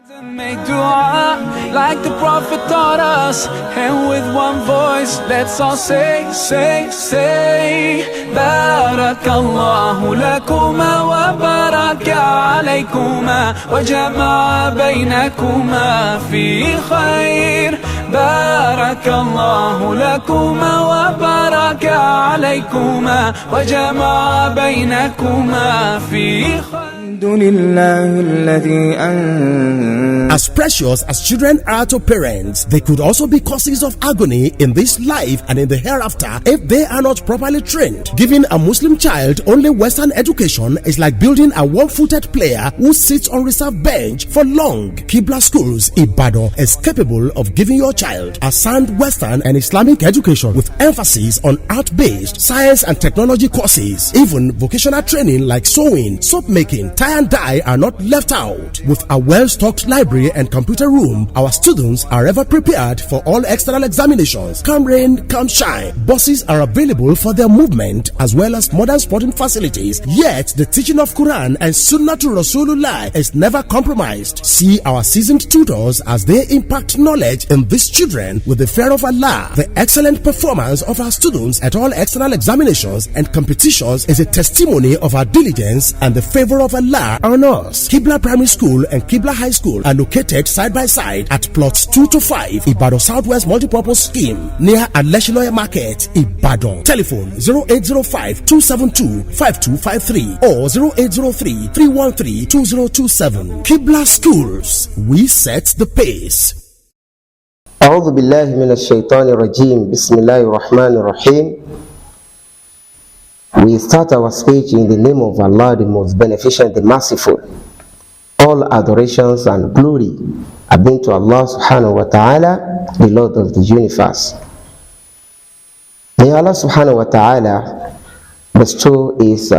Make dua like the Prophet taught us, and with one voice let's all say Barakallahu lakuma wa baraka alaykuma wa jama'a baynakuma fi khair. Barakallahu lakuma wa baraka alaykuma wa jama'a baynakuma fi khair. As precious as children are to parents, they could also be causes of agony in this life and in the hereafter if they are not properly trained. Giving a Muslim child only Western education is like building a one-footed player who sits on reserve bench for long. Qiblah Schools Ibadan is capable of giving your child a sound Western and Islamic education with emphasis on art-based, science and technology courses. Even vocational training like sewing, soap making, tie and dye are not left out. With a well-stocked library and computer room, our students are ever prepared for all external examinations. Come rain, come shine. Buses are available for their movement as well as modern sporting facilities. Yet the teaching of Quran and Sunnah to Rasulullah is never compromised. See our seasoned tutors as they impact knowledge in these children with the fear of Allah. The excellent performance of our students at all external examinations and competitions is a testimony of our diligence and the favor of Allah on us. Qiblah Primary School and Qiblah High School are located side by side at plots 2 to 5 Ibadan Southwest Multipurpose Scheme near Aleshiloye Market, Ibadan. Telephone 0805-272-5253 or 0803-313-2027. Qiblah Schools, we set the pace. أعوذ بالله من الشيطان الرجيم. بسم الله الرحمن الرحيم. We start our speech in the name of Allah, the most beneficent, the merciful. All adorations and glory are being to Allah subhanahu wa ta'ala, the Lord of the universe. May Allah subhanahu wa ta'ala bestow His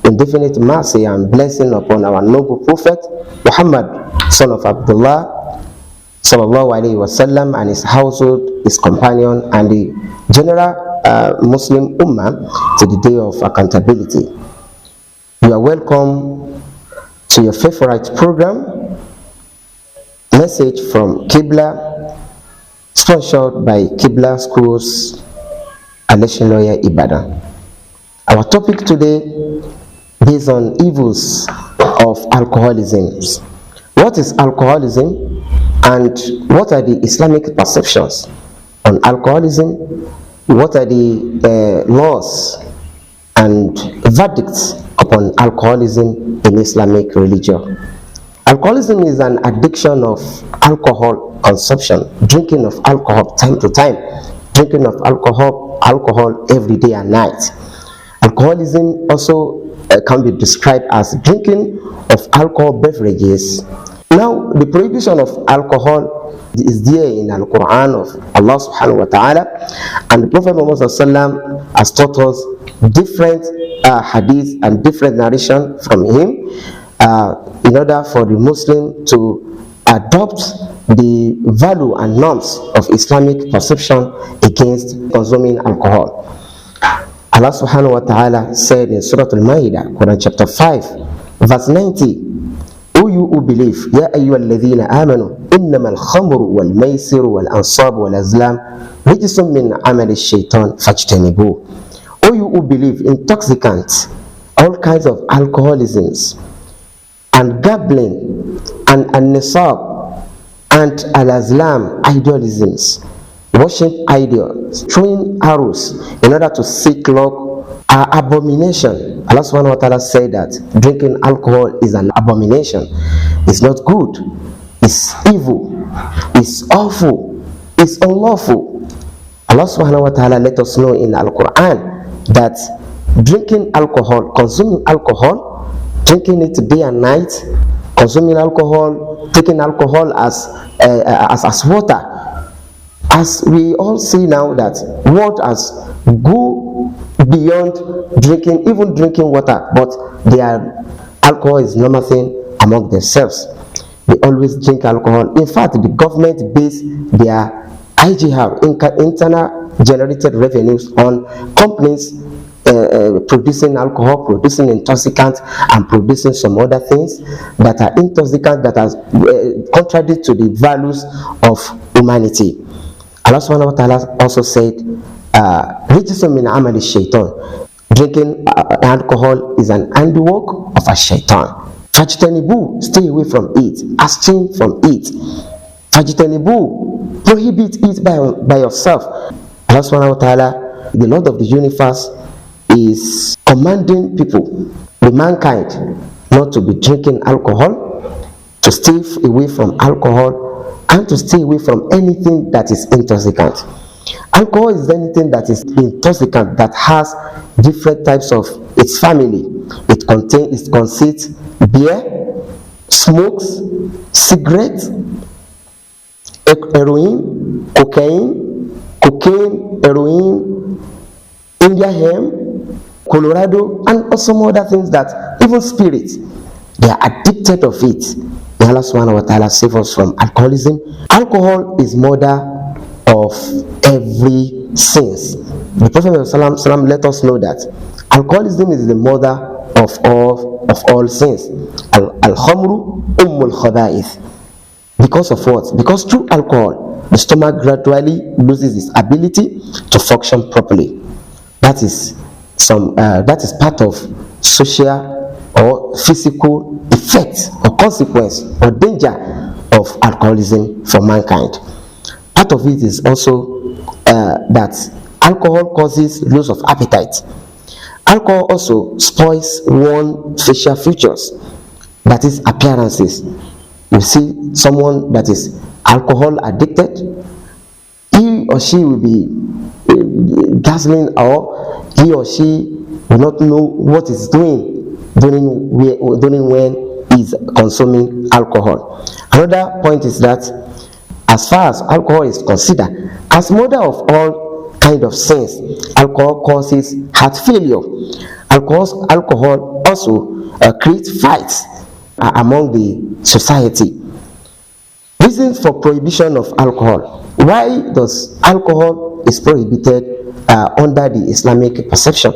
indefinite mercy and blessing upon our noble Prophet Muhammad, son of Abdullah, sallallahu alayhi wasallam, and his household, his companion, and the general Muslim Ummah to the day of accountability. You are welcome to your favorite program, Message from Qiblah, sponsored by Qiblah Schools, Aleshiloye, Ibadan. Our topic today is on evils of alcoholism. What is alcoholism and what are the Islamic perceptions on alcoholism? What are the laws and verdicts upon alcoholism in Islamic religion? Alcoholism is an addiction of alcohol consumption, drinking of alcohol time to time, drinking of alcohol every day and night. Alcoholism also can be described as drinking of alcohol beverages. Now, the prohibition of alcohol is there in Al-Quran of Allah subhanahu wa ta'ala, and the Prophet Muhammad has taught us different hadith and different narration from him in order for the Muslim to adopt the value and norms of Islamic perception against consuming alcohol. Allah subhanahu wa ta'ala said in Surah Al-Ma'idah, Quran chapter 5, verse 90, O you who believe, Ya ayyuhalladhina amanu, innamal khamru wal maisiru wal ansab wal azlam rijsun min amali shaitan fajtanibu. O you who believe, intoxicants, all kinds of alcoholisms, and gambling, and nisab, and al-azlam, idolisms, worship idols, throwing arrows in order to seek luck, are abomination. Allah subhanahu wa ta'ala said that drinking alcohol is an abomination. It's not good. It's evil. It's awful. It's unlawful. Allah subhanahu wa ta'ala let us know in Al-Quran that drinking alcohol, consuming alcohol, drinking it day and night, consuming alcohol, taking alcohol as water. As we all see now that what has go beyond drinking, even drinking water, but their alcohol is normal thing among themselves. They always drink alcohol. In fact, the government base their IGR, internal generated revenues, on companies producing alcohol, producing intoxicants, and producing some other things that are intoxicants that are contrary to the values of humanity. Allah subhanahu wa ta'ala also said, "Rijisun min amali shaitan." Drinking alcohol is an handiwork of a shaitan. Fajtanibu, stay away from it, abstain from it. Fajtanibu, prohibit it by yourself. Allah subhanahu wa ta'ala, the Lord of the universe, is commanding people, the mankind, not to be drinking alcohol, to stay away from alcohol, and to stay away from anything that is intoxicant. Alcohol is anything that is intoxicant that has different types of its family. It consists beer, smokes, cigarettes, heroin, cocaine, heroin, India hemp, Colorado, and some other things that even spirits, they are addicted of it. May Allah subhanahu wa ta'ala save us from alcoholism. Alcohol is mother of every sins. The Prophet ﷺ let us know that alcoholism is the mother of all sins. Al-khamru ummul khaba'ith. Because of what? Because through alcohol, the stomach gradually loses its ability to function properly. That is part of social or physical effect or consequence or danger of alcoholism for mankind. Part of it is also that alcohol causes loss of appetite. Alcohol also spoils one's facial features, that is appearances. You see someone that is alcohol addicted, he or she will be dazzling, or he or she will not know what is doing during when he's consuming alcohol. Another point is that as far as alcohol is considered as mother of all kind of sins, alcohol causes heart failure. Alcohol also creates fights among the society. Reasons for prohibition of alcohol. Why does alcohol is prohibited under the Islamic perception?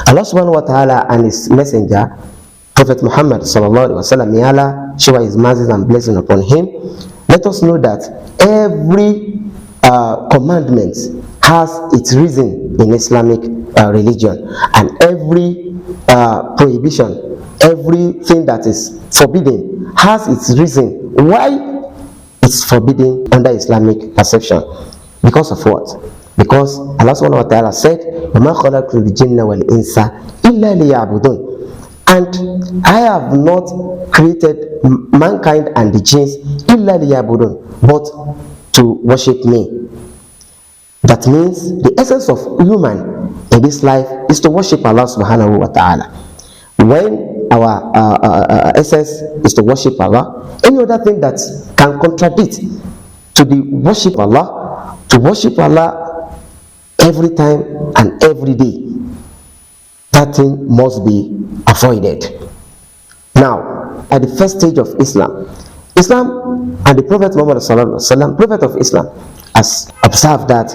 Allah subhanahu wa ta'ala and his messenger Prophet Muhammad sallallahu alaihi wasallam, may Allah shower his mercy and blessing upon him, let us know that every commandment has its reason in Islamic religion, and every prohibition, everything that is forbidden has its reason why it's forbidden under Islamic perception. Because of what? Because Allah subhanahu wa ta'ala said, وَمَا خَلَقْتُ الْجِنَّ وَالْإِنسَ إِلَّا لِيَعْبُدُونَ. And I have not created mankind and the jinns إِلَّا لِيَعْبُدُونَ, but to worship me. That means the essence of human in this life is to worship Allah subhanahu wa ta'ala. When our essence is to worship Allah, any other thing that can contradict to the worship of Allah, to worship Allah every time and every day, that thing must be avoided. Now, at the first stage of Islam and the Prophet Muhammad sallallahu alaihi wasallam, Prophet of Islam, has observed that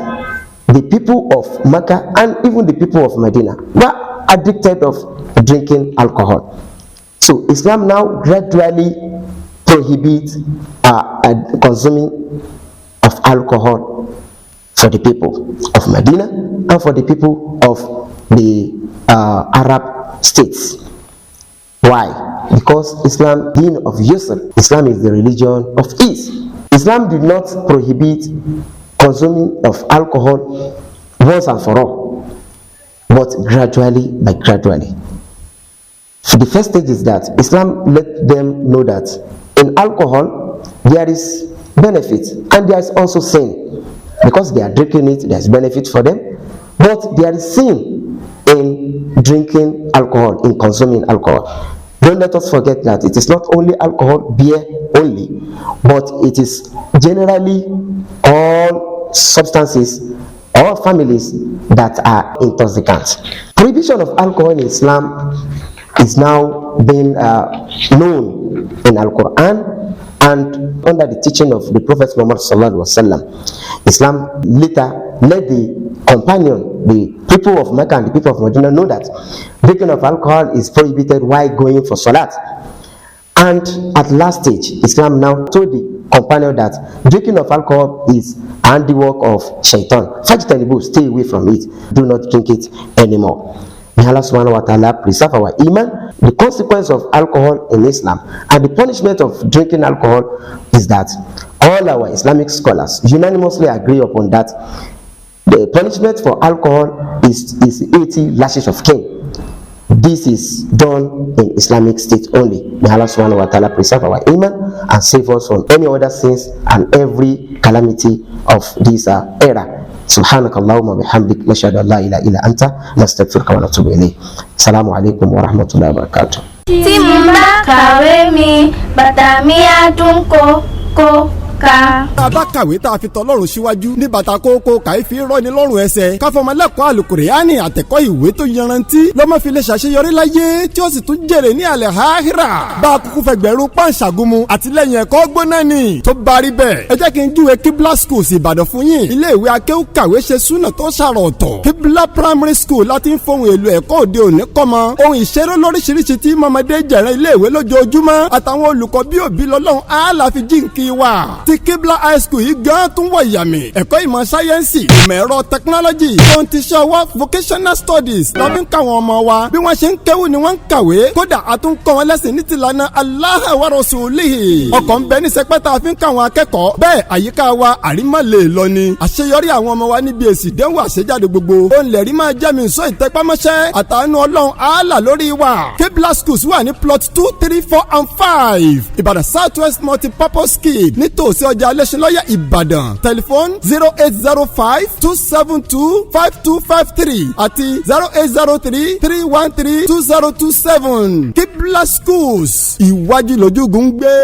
the people of Mecca and even the people of Medina were addicted of drinking alcohol. So Islam now gradually prohibits consuming of alcohol for the people of Medina and for the people of the Arab states. Why? Because Islam, deen of Yusr, Islam is the religion of ease. Islam did not prohibit consuming of alcohol once and for all, but gradually. So the first stage is that Islam let them know that in alcohol there is benefit and there is also sin. Because they are drinking it, there is benefit for them, but there is sin in drinking alcohol, in consuming alcohol. Don't let us forget that it is not only alcohol, beer only, but it is generally all substances, all families that are intoxicants. Prohibition of alcohol in Islam is now being known in Al-Quran and under the teaching of the Prophet Muhammad sallallahu alaihi wasallam, Islam later let the companion, the people of Mecca and the people of Medina, know that drinking of alcohol is prohibited while going for salat. And at last stage, Islam now told the companion that drinking of alcohol is handiwork of shaitan. Fajtanibu, stay away from it. Do not drink it anymore. May Allah subhanahu wa ta'ala preserve our iman. The consequence of alcohol in Islam and the punishment of drinking alcohol is that all our Islamic scholars unanimously agree upon that the punishment for alcohol is 80 lashes of cane. This is done in Islamic State only. May Allah subhanahu wa ta'ala preserve our iman and save us from any other sins and every calamity of this era. سبحانك اللهم وبحمدك نشهد ان لا اله الا انت نستغفرك ونتوب اليك. السلام عليكم ورحمه الله وبركاته. Timba kawe mi batamia tunko ko ka. Bá kàwé tá a fi tọ́lọ́run síwájú ní bàtà kókó kàífi rọ́ni lọ́rùn ẹsẹ̀ káfọmọlẹ́kọ̀ọ́ àlùkùránì àtẹ̀kọ́ ìwé tó yanrantí lọ́mọ fi lè ṣàṣeyọrí láyé tí ó sì tún jèrè ní àlẹ́ àhírà. Bá a kúkú fẹgbẹ̀rún pàǹṣàgùnmu àtìlẹ́yìn ẹ̀kọ́ gbóná ni tó bá rí bẹ́ẹ̀. Ẹ jẹ́ kí n júwe Qiblah schools Ìbàdàn fún yín. Ilé ìwé akéwù kàwé ṣe súnà tó ṣàrọ̀ ọ̀tọ̀. Qiblah primary school láti ń fohùn èlò ẹ̀kọ́ òde òní kọ́mọ. Ohun ìṣeré lóríṣiríṣi tí mọ̀mọdé jẹ̀rẹ̀ ilé ìwé lójoojúmọ́ àtàwọn olùkọ́ bí òbí lọ́lọ́run á là fi jíǹkì wà. Ti Qiblah high school yìí gan tún wọ ìyàmì ẹ̀kọ́ ìmọ̀ sáyẹ́ǹsì ìmọ̀ ẹ̀rọ tẹkinọ́lọ́jì tó ń ti ṣe ọwọ́ vocational studies lọ́bí ń káwọn ọmọ wa bí wọ́n ṣe ń kéwù ni wọ́n ń kàwé kódà a tún kọ́ wọn lẹ́sìn ní tìlànà Allah wa rasulihi ọkọ̀ ń bẹ ní sẹpẹ́tà fi ń káwọn akẹ́kọ̀ọ́ bẹ́ẹ̀ àyíká wa àrímọ̀ lè lọ ni àṣeyọrí àwọn ọmọ wa níbi èsì ìdánwò àṣejáde gbogbo ó ń lẹ̀rí máa jẹ́ mi sọ ìtẹ́pámọ́ṣẹ́ àtàánú ọlọ́run àálà lórí wa Qiblah schools wà ní plot 2, 3, 4 and 5 Ìbàdàn South West multi-purpose scheme nítòsí ọjà alẹ́sìnlọ́yẹ̀ Ìbàdàn tẹlifóònù 0805-272-5253 àti 0803-313-2027 Qiblah schools ìwájú lójúgùn gbé.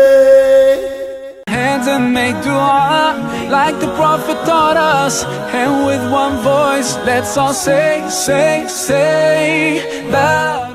Hands and make dua like the Prophet taught us, and with one voice let's all say, la